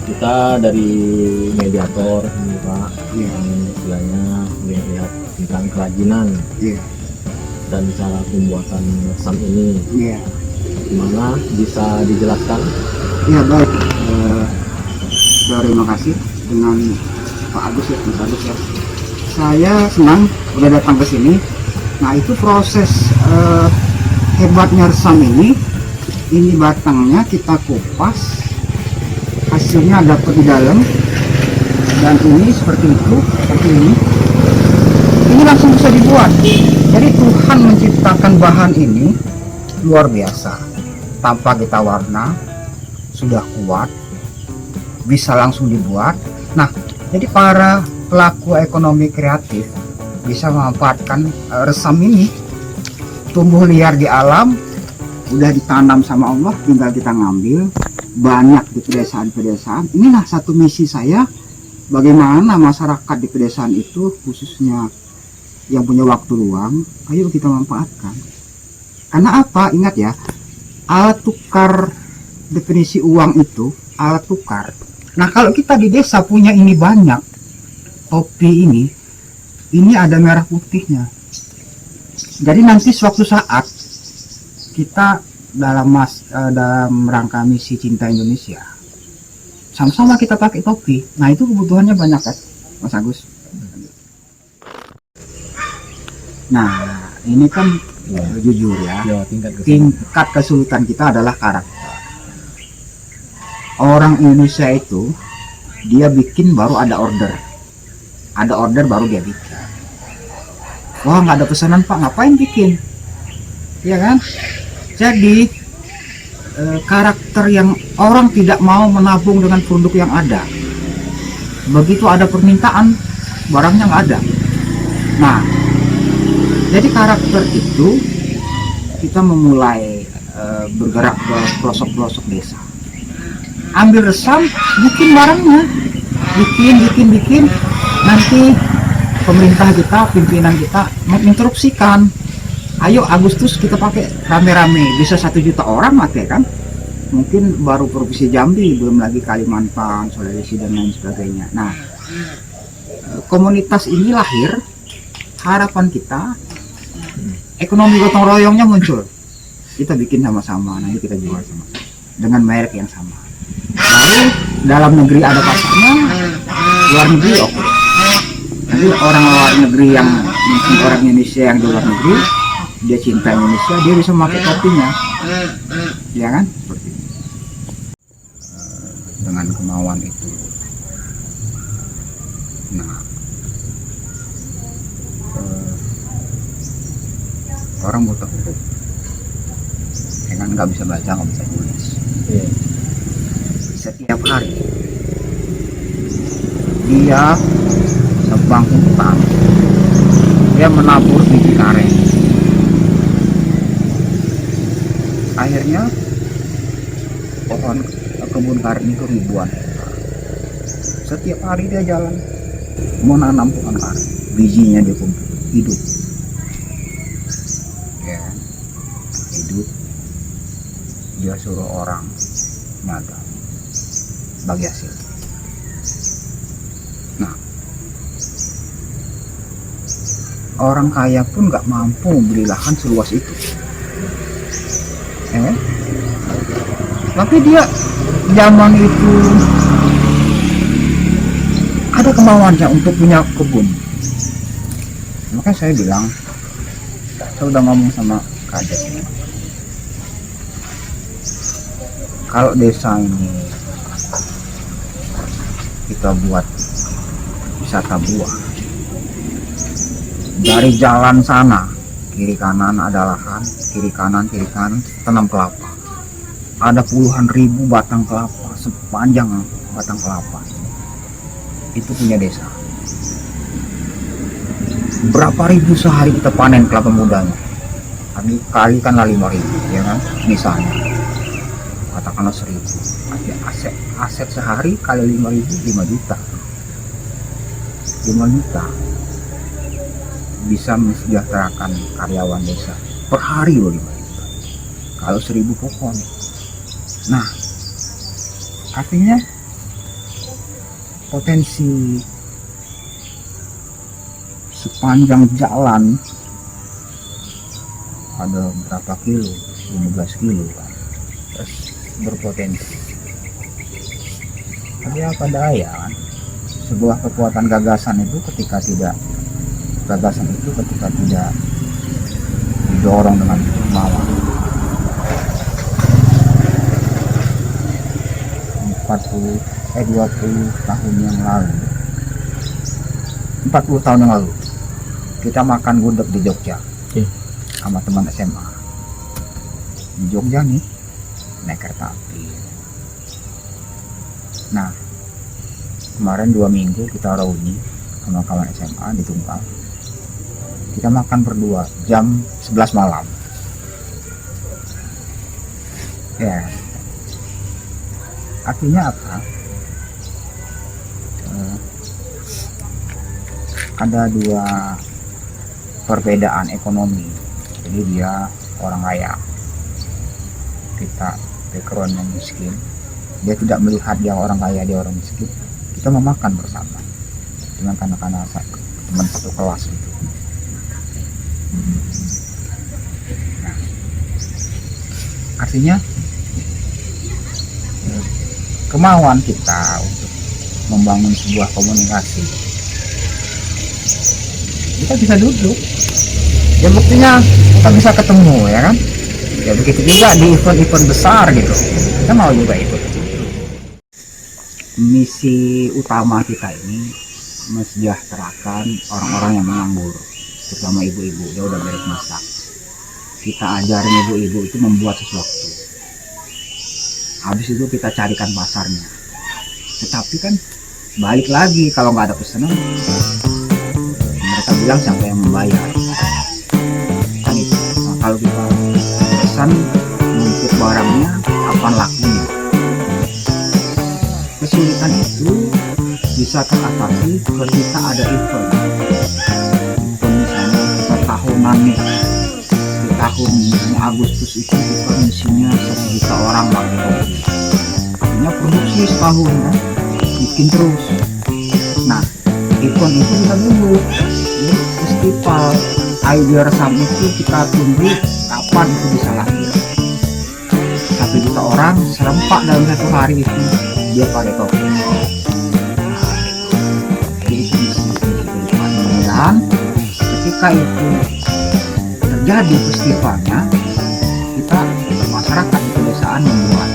kita dari mediator ini Pak, yang istilahnya melihat tentang kerajinan dan cara pembuatan resam ini. Gimana bisa dijelaskan? Ya baik, terima kasih dengan Pak Agus ya, Mas Agus ya. Saya senang udah datang ke sini. Nah itu proses hebatnya resam ini batangnya kita kupas, hasilnya dapat di dalam, dan ini seperti itu, seperti ini langsung bisa dibuat. Jadi Tuhan menciptakan bahan ini luar biasa, tanpa kita warna sudah kuat, bisa langsung dibuat. Nah, jadi para pelaku ekonomi kreatif bisa memanfaatkan resam ini, tumbuh liar di alam, udah ditanam sama Allah, tinggal kita ngambil, banyak di pedesaan-pedesaan. Inilah satu misi saya, bagaimana masyarakat di pedesaan itu, khususnya yang punya waktu luang, ayo kita manfaatkan. Karena apa? Ingat ya, alat tukar, definisi uang itu alat tukar. Nah kalau kita di desa punya ini banyak, topi ini ada merah putihnya. Jadi nanti suatu saat kita dalam rangka misi Cinta Indonesia, sama-sama kita pakai topi. Nah itu kebutuhannya banyak kan, Mas Agus. Nah ini kan jujur ya, tingkat kesulitan kita adalah karakter. Orang Indonesia itu dia bikin baru ada order baru dia bikin. Wah nggak ada pesanan Pak, ngapain bikin, ya kan? Jadi karakter yang orang tidak mau menabung dengan produk yang ada. Begitu ada permintaan, barangnya nggak ada. Nah jadi karakter itu kita memulai bergerak ke pelosok-pelosok desa, ambil resam, bikin barangnya, bikin. Nanti pemerintah kita, pimpinan kita menginstruksikan, ayo Agustus kita pakai rame-rame, bisa 1 juta orang pakai kan. Mungkin baru provinsi Jambi, belum lagi Kalimantan, Sulawesi dan lain sebagainya. Nah komunitas ini lahir, harapan kita ekonomi gotong royongnya muncul. Kita bikin sama-sama, nanti kita jual sama dengan merek yang sama. Lalu dalam negeri ada pasarnya, luar negeri oke. Nanti orang luar negeri yang mungkin orang Indonesia yang di luar negeri, dia cinta Indonesia, dia bisa memakai topinya, ya kan? Seperti itu. Dengan kemauan itu, nah orang buta huruf, dengan nggak bisa baca, nggak bisa tulis. Setiap hari dia nebang hutan, dia menabur biji karet. Akhirnya pohon kebun karet itu ribuan hektar. Setiap hari dia jalan mau nanam pohon karet, bijinya dia kumpul, hidup. Ya, hidup. Dia suruh orang nyadar bagi hasil. Nah, orang kaya pun nggak mampu membeli lahan seluas itu, tapi dia zaman itu ada kemauannya untuk punya kebun. Makanya saya bilang, saya udah ngomong sama Kades, kalau desa ini kita buat wisata buah, dari jalan sana kiri kanan ada lahan, kiri kanan tanam kelapa, ada puluhan ribu batang kelapa sepanjang batang kelapa. Itu punya desa. Berapa ribu sehari kita panen kelapa mudanya? Kali kan 5.000, ya kan? Misalnya katakanlah 1.000, aset sehari kali 5.000, 5 juta. 5 juta bisa mensejahterakan karyawan desa per hari loh, 5 juta. Kalau 1.000 pohon. Nah, artinya potensi sepanjang jalan ada berapa kilo, 15 kilo kan, terus berpotensi. Tapi apa daya kan, sebuah kekuatan gagasan itu ketika tidak didorong dengan kemauan. 20 tahun yang lalu, 40 tahun yang lalu kita makan gudeg di Jogja sama teman SMA di Jogja nih, naik kereta api. Nah kemarin 2 minggu kita reuni sama kawan SMA di Tunggal, kita makan berdua jam 11 malam ya. Artinya apa? Ada 2 perbedaan ekonomi. Jadi dia orang kaya, kita background yang miskin. Dia tidak melihat dia orang kaya, dia orang miskin. Kita memakan bersama dengan kanak-kanak teman satu kelas gitu. Nah, artinya kemauan kita untuk membangun sebuah komunikasi, kita bisa duduk ya, buktinya kita bisa ketemu ya kan. Ya begitu juga di event-event besar gitu, kita mau juga ikut. Misi utama kita ini mensejahterakan orang-orang yang menganggur, terutama ibu-ibu. Dia udah beres masak, kita ajarin ibu-ibu itu membuat sesuatu, habis itu kita carikan pasarnya. Tetapi kan balik lagi, kalau nggak ada pesanan, mereka bilang siapa yang membayar kan itu. Nah, kalau kita pesan numpuk barangnya, kapan lakunya? Kesulitan itu bisa teratasi ketika ada event. Misalnya kita tahunan nih, di tahun misalnya Agustus itu kita misinya 1 juta orang pakai topi. Artinya produksi setahun kan, bikin terus. Nah, event itu kita dulu, jadi festival idea resam itu kita tunggu kapan itu bisa lahir. 1 juta orang serempak dalam 1 hari itu dia pakai topi. Nah, jadi itu misi kedepan. Ketika itu terjadi festivalnya, kita masyarakat di pedesaan membuat